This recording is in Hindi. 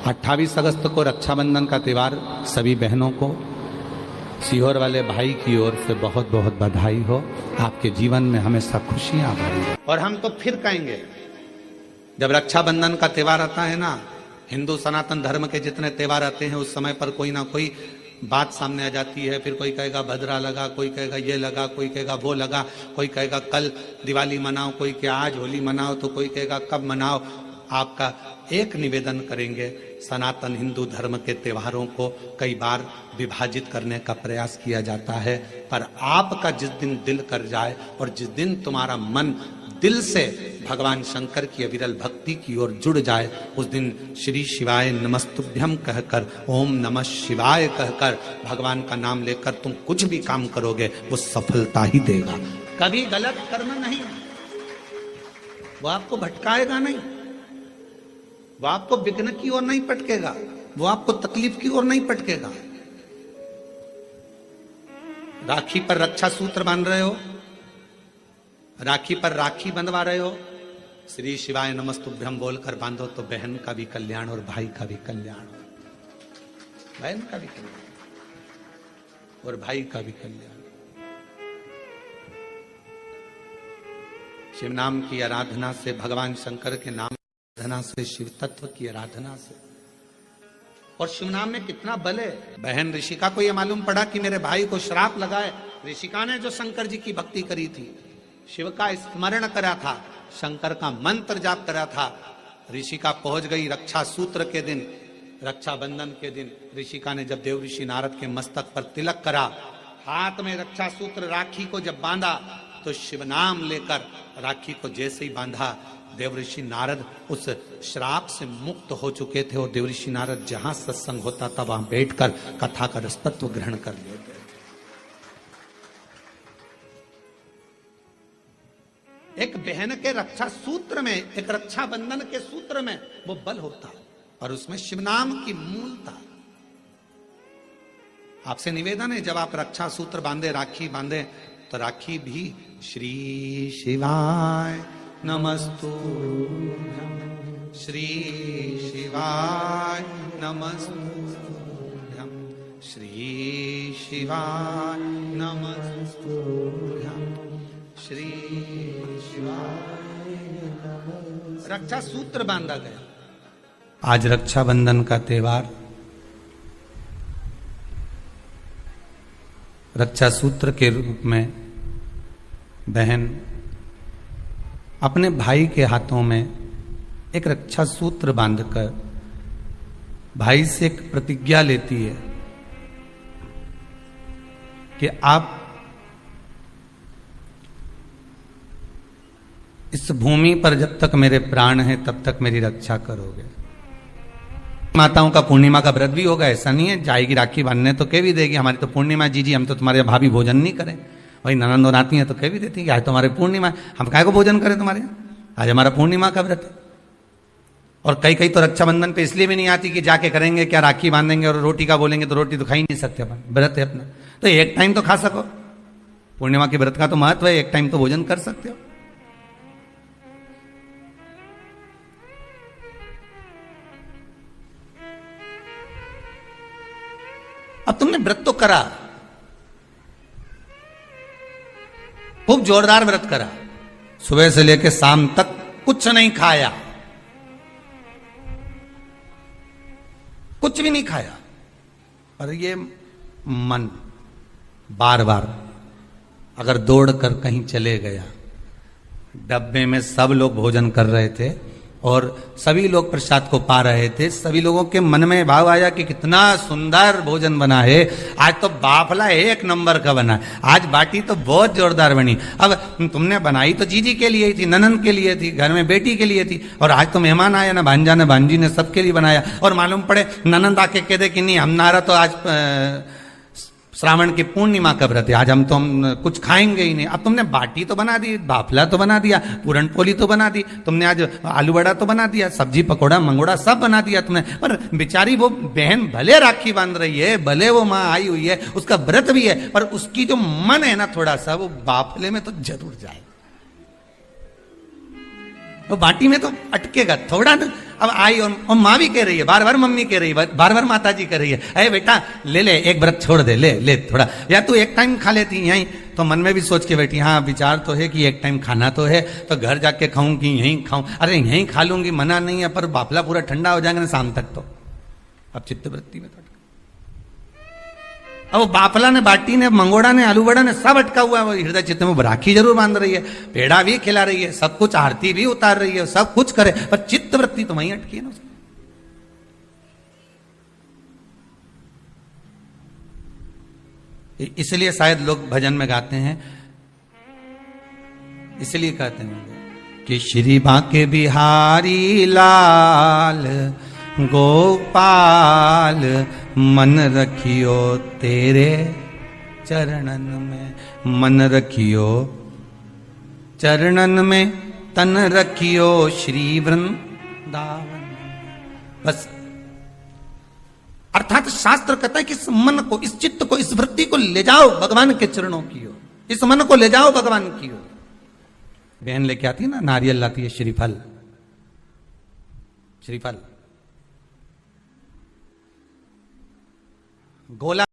28 अगस्त को रक्षाबंधन का त्यौहार सभी बहनों को सीहोर वाले भाई की ओर से बहुत बहुत बधाई हो। आपके जीवन में हमेशा खुशियां भरी हो। और हम तो फिर कहेंगे, जब रक्षाबंधन का त्यौहार आता है ना, हिंदू सनातन धर्म के जितने त्यौहार आते हैं उस समय पर कोई ना कोई बात सामने आ जाती है। फिर कोई कहेगा भद्रा लगा, कोई कहेगा ये लगा, कोई कहेगा वो लगा, कोई कहेगा कल दिवाली मनाओ, कोई कहेगा आज होली मनाओ, तो कोई कहेगा कब मनाओ। आपका एक निवेदन करेंगे, सनातन हिंदू धर्म के त्योहारों को कई बार विभाजित करने का प्रयास किया जाता है, पर आपका जिस दिन दिल कर जाए और जिस दिन तुम्हारा मन दिल से भगवान शंकर की अविरल भक्ति की ओर जुड़ जाए, उस दिन श्री शिवाय नमस्तुभ्यम कहकर, ओम नमः शिवाय कहकर भगवान का नाम लेकर तुम कुछ भी काम करोगे वो सफलता ही देगा। कभी गलत कर्म नहीं, वो आपको भटकाएगा नहीं, वो आपको विघ्न की ओर नहीं पटकेगा, वो आपको तकलीफ की ओर नहीं पटकेगा। राखी पर रक्षा सूत्र बांध रहे हो, राखी पर राखी बंधवा रहे हो, श्री शिवाय नमस्तुभ्यम बोलकर बांधो तो बहन का भी कल्याण और भाई का भी कल्याण, बहन का भी कल्याण और भाई का भी कल्याण। शिव नाम की आराधना से, भगवान शंकर के नाम आराधना से, शिव तत्व की आराधना से, और शिव नाम में कितना बल है। बहन ऋषिका को यह मालूम पड़ा कि मेरे भाई को श्राप लगाए। ऋषिका ने जो शंकर जी की भक्ति करी थी, शिव का स्मरण करा था, शंकर का मंत्र जाप करा था, ऋषिका पहुंच गई रक्षा सूत्र के दिन, रक्षाबंधन के दिन। ऋषिका ने जब देव ऋषि नारद के मस्तक पर तिलक करा, हाथ में रक्षा सूत्र राखी को जब बांधा, तो शिव नाम लेकर राखी को जैसे ही बांधा, देव ऋषि नारद उस श्राप से मुक्त हो चुके थे। और देव ऋषि नारद जहां सत्संग होता था वहां बैठकर कथा का रसतत्व ग्रहण कर लेते। एक बहन के रक्षा सूत्र में, एक रक्षाबंधन के सूत्र में वो बल होता है, और उसमें शिव नाम की मूलता। आपसे निवेदन है, जब आप रक्षा सूत्र बांधे, राखी बांधे, तो राखी भी श्री शिवाय नमस्तुभ्यम, श्री शिवाय नमस्तुभ्यम, श्री शिवाय नमस्तुभ्यम, श्री शिवाय नमस्तुभ्यम। रक्षा सूत्र बांधा गया। आज रक्षाबंधन का त्यौहार, रक्षा सूत्र के रूप में बहन अपने भाई के हाथों में एक रक्षा सूत्र बांधकर भाई से एक प्रतिज्ञा लेती है कि आप इस भूमि पर जब तक मेरे प्राण हैं तब तक मेरी रक्षा करोगे। माताओं का पूर्णिमा का व्रत भी होगा, ऐसा नहीं है जाएगी राखी बांधने तो कह भी देगी, हमारी तो पूर्णिमा जी हम तो तुम्हारे भाभी भोजन नहीं करें। वही ननंद और आती हैं तो कह भी देती है कि आज तुम्हारे पूर्णिमा, हम काहे को भोजन करें तुम्हारे यहाँ, आज हमारा पूर्णिमा का व्रत है। और कई कई तो रक्षाबंधन पे इसलिए भी नहीं आती कि जाके करेंगे क्या, राखी बांधेंगे और रोटी का बोलेंगे तो रोटी तो खा ही नहीं सकते अपन, व्रत है अपना, तो एक टाइम तो खा सको। पूर्णिमा के व्रत का तो महत्व है, एक टाइम तो भोजन कर सकते हो। अब तुमने व्रत तो करा, खूब जोरदार व्रत करा, सुबह से लेकर शाम तक कुछ नहीं खाया, कुछ भी नहीं खाया, और ये मन बार बार अगर दौड़ कर कहीं चले गया, डब्बे में सब लोग भोजन कर रहे थे और सभी लोग प्रसाद को पा रहे थे, सभी लोगों के मन में भाव आया कि कितना सुंदर भोजन बना है, आज तो बाफला एक नंबर का बना है, आज बाटी तो बहुत जोरदार बनी। अब तुमने बनाई तो जीजी के लिए ही थी, ननंद के लिए थी, घर में बेटी के लिए थी, और आज तो मेहमान आया ना, भांजा ने भांजी ने सबके लिए बनाया, और मालूम पड़े ननंद आके कह दे कि नहीं हमारा तो आज श्रावण की पूर्णिमा का व्रत है, आज हम कुछ खाएंगे ही नहीं। अब तुमने बाटी तो बना दी, बाफला तो बना दिया, पूरन पोली तो बना दी, तुमने आज आलू बड़ा तो बना दिया, सब्जी पकौड़ा मंगोड़ा सब बना दिया तुमने, पर बेचारी वो बहन भले राखी बांध रही है, भले वो माँ आई हुई है, उसका व्रत भी है, पर उसकी जो मन है ना थोड़ा सा वो बाफले में तो जरूर जाए। वो बाटी में तो अटकेगा थोड़ा ना। अब आई और माँ भी कह रही है, बार बार मम्मी कह रही है, बार बार माता जी कह रही है, अरे बेटा ले ले एक व्रत छोड़ दे, ले ले थोड़ा, या तू एक टाइम खा लेती यहीं। तो मन में भी सोच के बैठी, हाँ विचार तो है कि एक टाइम खाना तो है, तो घर जाके खाऊं कि यहीं खाऊं? अरे यहीं खा लूंगी, मना नहीं है, पर बाफला पूरा ठंडा हो जाएगा ना शाम तक। तो अब चित्तवृत्ति में अब वो बाफला ने, बाटी ने, मंगोड़ा ने, आलू बड़ा ने सब अटका हुआ है। वो हृदय चित्त में राखी जरूर बांध रही है, पेड़ा भी खिला रही है, सब कुछ आरती भी उतार रही है, सब कुछ करे, पर चित्त वृत्ति तो वहीं अटकी है ना। इसलिए शायद लोग भजन में गाते हैं, इसलिए कहते हैं कि श्री बांके बिहारी लाल गोपाल मन रखियो तेरे चरणन में, मन रखियो चरणन में, तन रखियो श्री वृंदावन। बस अर्थात शास्त्र कहता है कि इस मन को, इस चित्त को, इस वृत्ति को ले जाओ भगवान के चरणों की ओर, इस मन को ले जाओ भगवान की ओर। बहन लेके आती है ना, नारियल लाती है, श्रीफल, श्रीफल गोला